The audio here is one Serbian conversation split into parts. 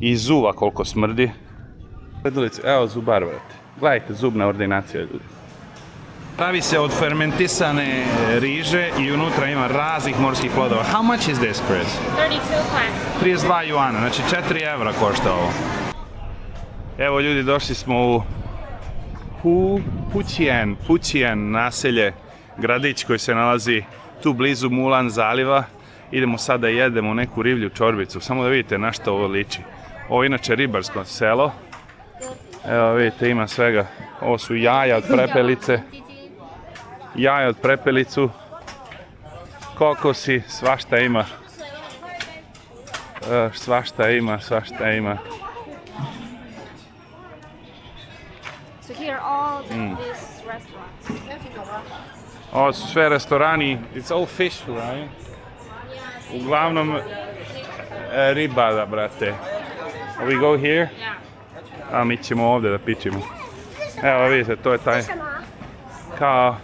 i zuva koliko smrdi. Evo zubar, vrati. Gledajte, zubna ordinacija, ljudi. Pravi se od fermentisane riže i unutra ima raznih morskih plodova. How much is this, Chris? 32 juana, znači 4 evra košta ovo. Evo ljudi, došli smo u Pućijen naselje, gradić koji se nalazi tu blizu Mulan zaliva. Idemo sad da jedemo neku riblju čorbicu, samo da vidite na što ovo liči. Ovo je inače ribarsko selo. Evo vidite, ima svega. Ovo su jaja od prepelice. Jaja od prepelicu. Kokosi, svašta ima. Svašta ima. So here are all these restaurants. Ovo su sve restorani. It's all fish, right? Uglavnom riba, da, brate. We go here? A mi ćemo ovdje da pičimo. Evo vidite, to je taj kao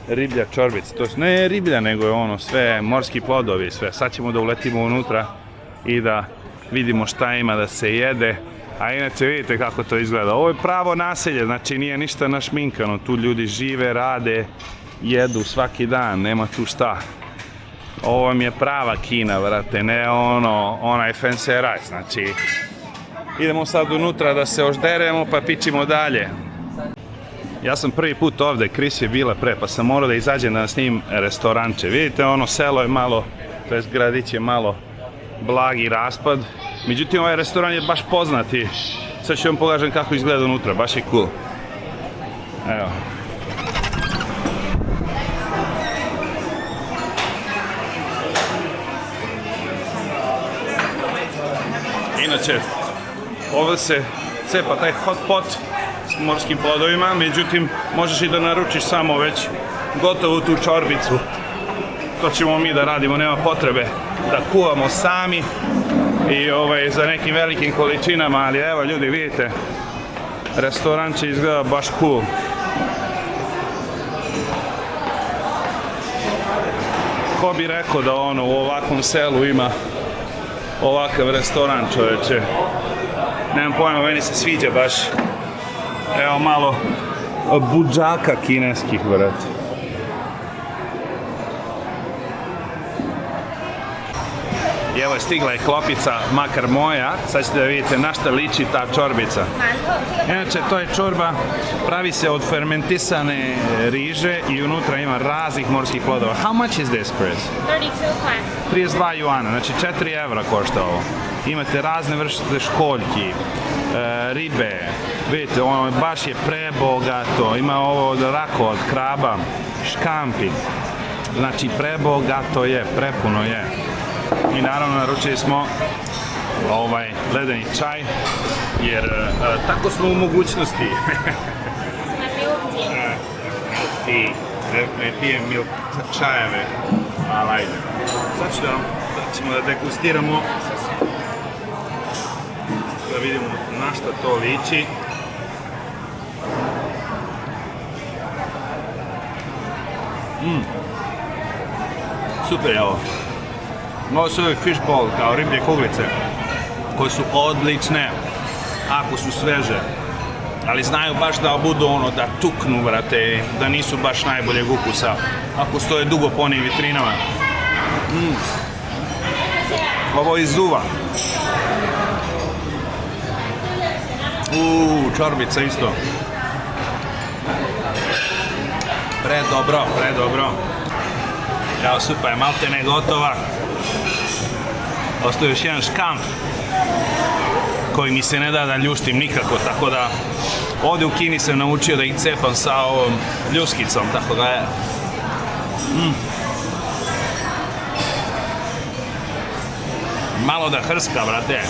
riblja čorbica. To ne riblja, nego je ono sve morski plodovi, sve. Sad ćemo da uletimo unutra i da vidimo šta ima da se jede. A inače vidite kako to izgleda. Ovo je pravo naselje, znači nije ništa našminkano. Tu ljudi žive, rade, jedu svaki dan, nema tu šta. Ovo vam je prava Kina, vrate, ne onaj fancy raj, znači idemo sad unutra da se ožderemo pa pičimo dalje. Ja sam prvi put ovde, Chris je bila pre, pa sam morao da izađem da snimim restoranče. Vidite, ono selo je malo, to jest gradić je malo blagi raspad, međutim ovaj restoran je baš poznati. Sad ću vam pokažem kako izgleda unutra, baš je cool. Evo. Inače, ovdje se cepa taj hot pot s morskim plodovima, međutim, možeš i da naručiš samo već gotovu tu čorbicu. To ćemo mi da radimo, nema potrebe da kuvamo sami i za nekim velikim količinama, ali evo ljudi, vidite, restoran će izgleda baš cool. Ko bi rekao da u ovakvom selu ima ovakav restoran, čovječe. Nemam pojma, meni se sviđa baš. Evo malo budžaka kineskih, vrati. I evo je stigla je klopica, makar moja. Sad ćete da vidite na šta liči ta čorbica. Inače, to je čorba, pravi se od fermentisane riže i unutra ima raznih morskih plodova. How much is this, Chris? 32 juana, znači 4 evra košta ovo. Imate razne vrste školjki, ribe, vidite, ono baš je prebogato. Ima ovo od rako, od kraba, škampi. Znači prebogato je, prepuno je. I naravno naručili smo ledeni čaj, jer tako smo u mogućnosti. Ne pijem milk čajeve, ali ajde. Sad ćemo da degustiramo, da vidimo na šta to liči. Super je ovo. Ovo su fish ball, kao riblje kuglice, koje su odlične ako su sveže, ali znaju baš da budu da tuknu, brate, da nisu baš najboljeg ukusa ako stoje dugo po onim vitrinama. Ovo izzuva. Čorbica isto. Predobro. Evo, supa je malte ne gotova. Ostao još jedan škamp koji mi se ne da da ljuštim nikako, tako da ovdje u Kini sam naučio da ih cepam sa ovom ljuskicom, tako da je. Malo da hrska, brate.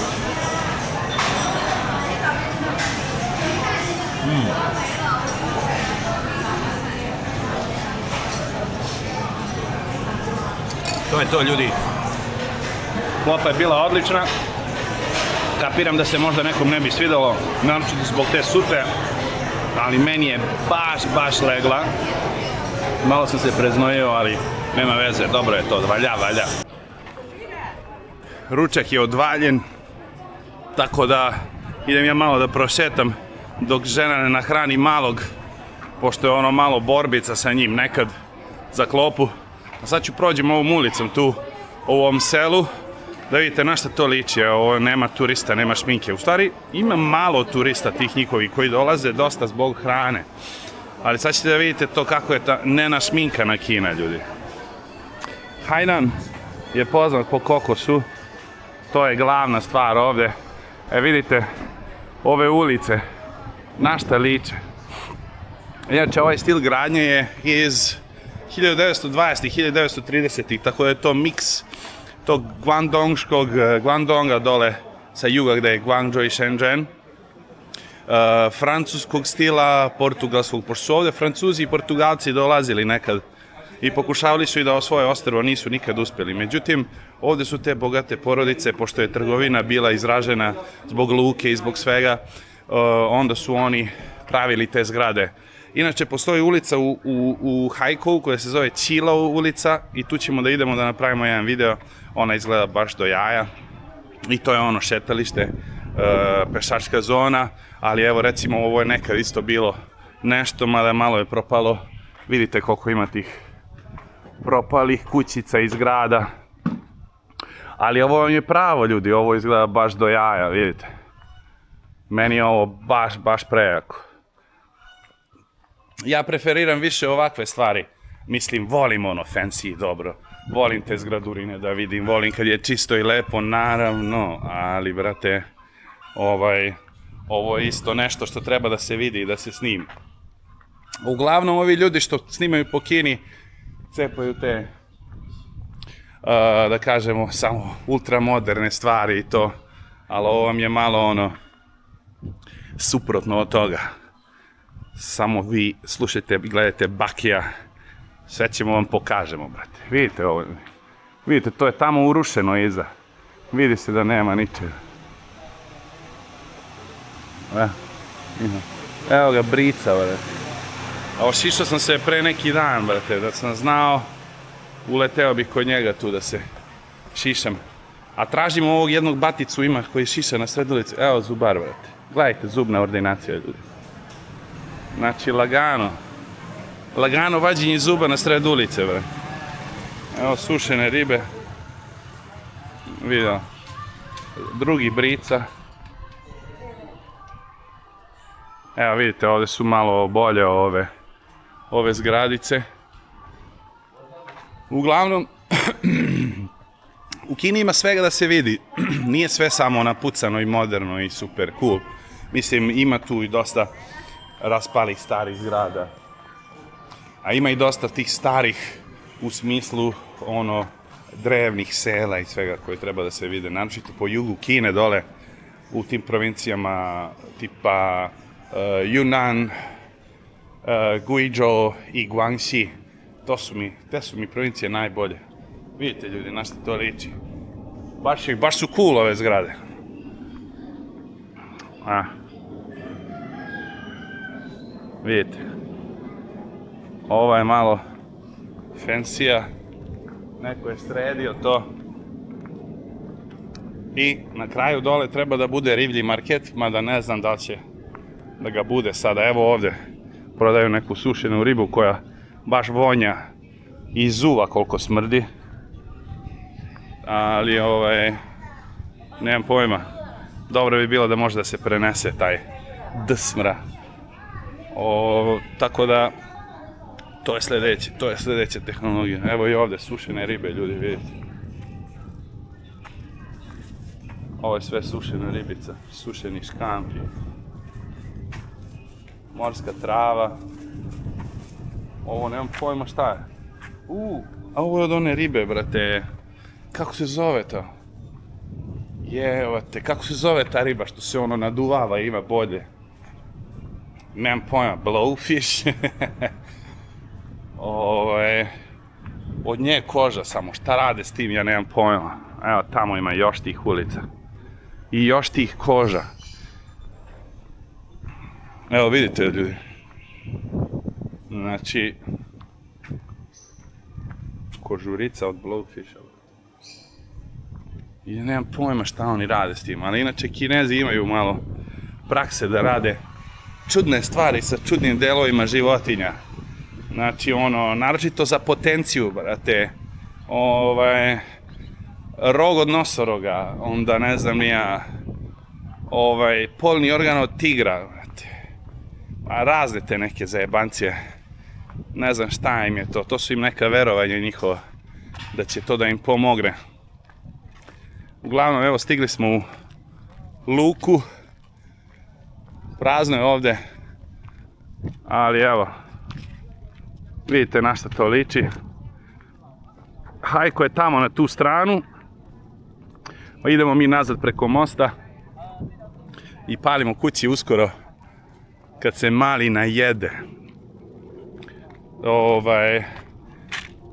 To je to, ljudi. Klopa je bila odlična. Kapiram da se možda nekom ne bi svidalo, naročito zbog te supe, ali meni je baš legla. Malo sam se preznojio, ali nema veze, dobro je to, valja. ručak je odvaljen, tako da idem ja malo da prošetam dok žena ne nahrani malog, pošto je ono malo borbica sa njim nekad za klopu. A sad ću prođem ovom ulicom tu u ovom selu da vidite na šta to liči. Ovo nema turista, nema šminke. U stvari ima malo turista tih njihovi koji dolaze dosta zbog hrane. Ali sad ćete da vidite to kako je ta nenašminkana Kina, ljudi. Hainan je poznat po kokosu. To je glavna stvar ovdje. Vidite ove ulice na šta liče. Inače, ovaj stil gradnje je iz 1920-ih, 1930-ih, tako da je to miks tog Guangdonga dole sa juga gde je Guangzhou i Shenzhen, francuskog stila, portugalskog, pošto su ovdje Francuzi i Portugalci dolazili nekad i pokušavali su i da osvoje ostrvo, nisu nikad uspjeli. Međutim, ovdje su te bogate porodice, pošto je trgovina bila izražena zbog luke i zbog svega, onda su oni pravili te zgrade. Inače, postoji ulica u Haikou koja se zove Qilou ulica i tu ćemo da idemo da napravimo jedan video. Ona izgleda baš do jaja i to je ono šetalište, pešačka zona, ali evo recimo ovo je nekad isto bilo nešto, mada malo je propalo. Vidite koliko ima tih propalih kućica iz grada. Ali ovo vam je pravo, ljudi, ovo izgleda baš do jaja, vidite. Meni je ovo baš prejako. Ja preferiram više ovakve stvari. Mislim, volim ono fancy, dobro. Volim te zgradurine da vidim, volim kad je čisto i lepo, naravno. Ali, brate, ovo je isto nešto što treba da se vidi i da se snima. Uglavnom, ovi ljudi što snimaju po Kini cepaju te, da kažemo, samo ultramoderne stvari i to. Ali ovo vam je malo ono suprotno od toga. Samo vi slušajte i gledajte Bakija. Sve ćemo vam pokažemo, brate. Vidite ovo. Vidite, to je tamo urušeno iza. Vidi se da nema ničega. Evo ga brica, brate. A ošišao sam se pre neki dan, brate. Da sam znao, uleteo bih kod njega tu da se šišam. A tražimo ovog jednog baticu ima koji šiša na sred ulici. Evo zubar, brate. Gledajte, zubna ordinacija, ljudi. Znači, lagano vađenje zuba na sred ulice, bre. Evo sušene ribe. Vidio. Drugi brica. Evo vidite, ovdje su malo bolje ove zgradice. Uglavnom, u Kini ima svega da se vidi. Nije sve samo napucano i moderno i super cool. Mislim, ima tu i dosta raspalih starih zgrada. A ima i dosta tih starih u smislu drevnih sela i svega koje treba da se vide. Naročito po jugu Kine dole u tim provincijama tipa Yunnan, Guizhou i Guangxi. Te su mi provincije najbolje. Vidite, ljudi, na što to liči. Baš su cool ove zgrade. Vidite, ovo je malo fancy-a, neko je sredio to. I na kraju dole treba da bude riblji market, mada ne znam da li će da ga bude sada. Evo ovdje prodaju neku sušenu ribu koja baš vonja i zuva koliko smrdi. Ali nemam pojma, dobro bi bilo da može da se prenese taj dsmra. Tako da, to je sljedeća tehnologija. Evo i ovdje sušene ribe, ljudi, vidite. Ovo je sve sušena ribica, sušeni škampi. Morska trava. Ovo nemam pojma šta je. A ovo je od one ribe, brate. Kako se zove to? Jevate, kako se zove ta riba što se ono naduvava i ima bolje? Nemam pojma, blowfish. Od nje koža samo, šta rade s tim, ja nemam pojma. Evo, tamo ima još tih ulica. I još tih koža. Evo, vidite, ljudi. Znači, kožurica od blowfisha. I nemam pojma šta oni rade s tim, ali inače Kinezi imaju malo prakse da rade čudne stvari sa čudnim delovima životinja. Znači, naročito za potenciju, brate, rog od nosoroga, onda ne znam ni ja, polni organ od tigra, brate. A razne te neke zajebancije. Ne znam šta im je to su im neka verovanja njihova, da će to da im pomogne. Uglavnom, evo, stigli smo u luku, prazno je ovde, ali evo, vidite na šta to liči. Hajko je tamo na tu stranu, pa idemo mi nazad preko mosta i palimo kući uskoro kad se mali najede.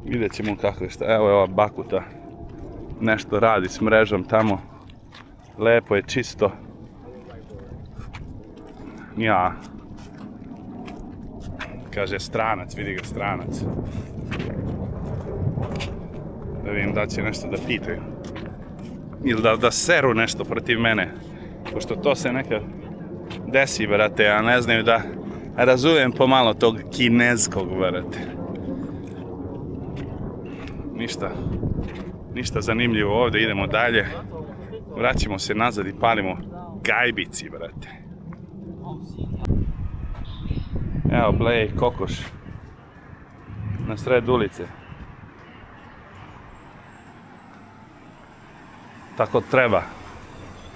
Vidjet ćemo kako je šta, evo je ova bakuta, nešto radi s mrežom tamo, lepo je čisto. Ja, kaže stranac, vidi ga stranac. Da vidim da će nešto da pitaju. Ili da seru nešto protiv mene. Pošto to se nekad desi, brate, a ne znaju da razumem pomalo tog kineskog, brate. Ništa zanimljivo ovde, idemo dalje. Vraćamo se nazad i palimo gajbici, brate. Evo, Blej, kokoš. Na sred ulice. Tako treba.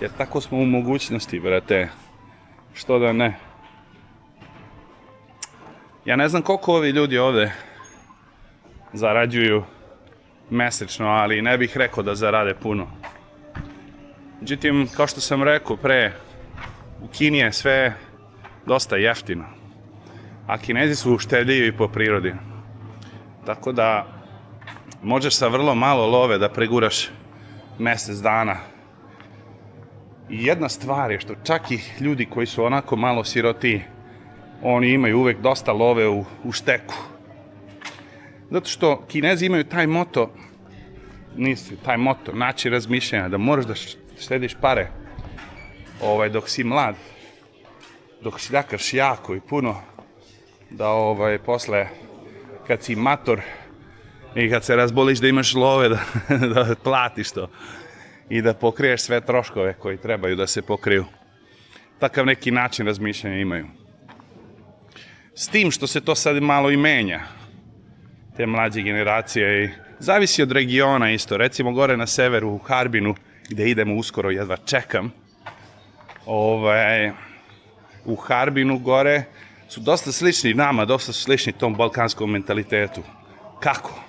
Jer tako smo u mogućnosti, brate. Što da ne. Ja ne znam koliko ovi ljudi ovde zarađuju mesečno, ali ne bih rekao da zarade puno. Međutim, kao što sam rekao pre, u Kini je sve dosta jeftino. A Kinezi su uštedljivi po prirodi. Tako da možeš sa vrlo malo love da preguraš mesec dana. I jedna stvar je što čak i ljudi koji su onako malo sirotiji, oni imaju uvek dosta love u šteku. Zato što Kinezi imaju taj moto, način razmišljanja, da moraš da štediš pare dok si mlad, dok šljakaš jako i puno, da posle kad si mator i kad se razboliš da imaš love da platiš to i da pokriješ sve troškove koji trebaju da se pokriju. Takav neki način razmišljanja imaju. S tim što se to sad malo i menja, te mlađe generacije, i zavisi od regiona isto. Recimo gore na severu u Harbinu, gde idemo uskoro, jedva čekam, u Harbinu gore su dosta slični nama, dosta su slični tom balkanskom mentalitetu. Kako?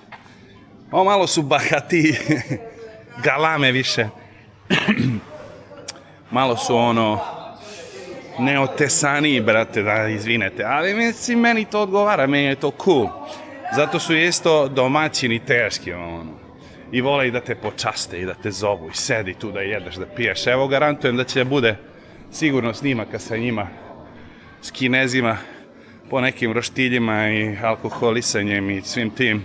Malo su bahati, galame više. Malo su neotesaniji, brate, da izvinete. Ali meni to odgovara, meni je to cool. Zato su isto domaćini teški, I vole i da te počaste i da te zovu i sedi tu da jedeš, da piješ. Evo, garantujem da će bude sigurno snimaka sa njima, s Kinezima, po nekim roštiljima i alkoholisanjem i svim tim.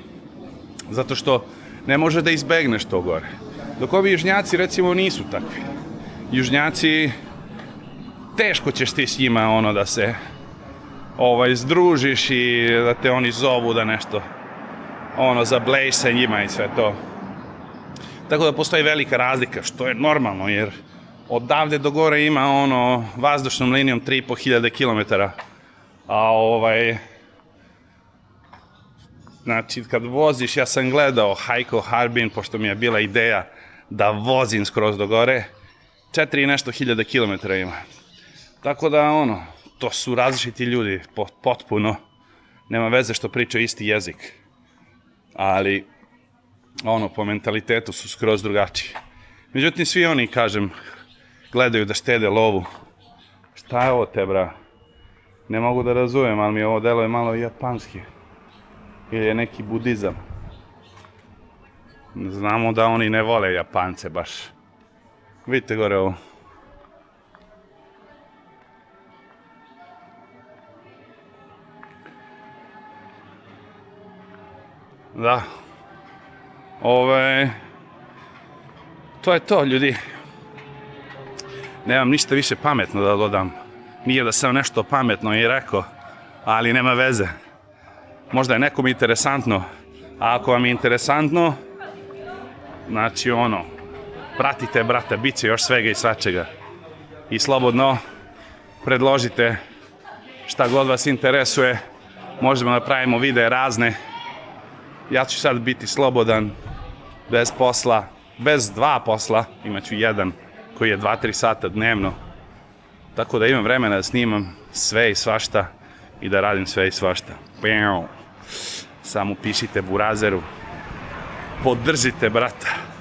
Zato što ne može da izbegneš to gore. Dok ovi južnjaci, recimo, nisu takvi. Južnjaci, teško ćeš ti s njima da se združiš i da te oni zovu da nešto zablejiš sa njima i sve to. Tako da postoji velika razlika, što je normalno, jer odavde do gore ima vazdušnom linijom 3500 km. A znači, kad voziš, ja sam gledao Hajko Harbin, pošto mi je bila ideja da vozim skroz do gore, 4 i nešto hiljada kilometara ima. Tako da, to su različiti ljudi, potpuno, nema veze što pričaju isti jezik. Ali, po mentalitetu su skroz drugačiji. Međutim, svi oni, kažem, gledaju da štede lovu. Šta je ovo te, bra? Ne mogu da razumem, ali mi ovo deluje malo japanski. Ili je neki budizam. Znamo da oni ne vole Japance baš. Vidite gore ovo. Da. to je to, ljudi. Nemam ništa više pametno da dodam. Nije da sam nešto pametno i rekao, ali nema veze. Možda je nekom interesantno, a ako vam je interesantno, znači pratite, brate, bit će još svega i svačega. I slobodno predložite šta god vas interesuje, možemo da pravimo videe razne. Ja ću sad biti slobodan, bez posla, bez 2 posla, imaću jedan koji je 2-3 sata dnevno. Tako da imam vremena da snimam sve i svašta i da radim sve i svašta. Samo pišite Burazeru, podržite brata.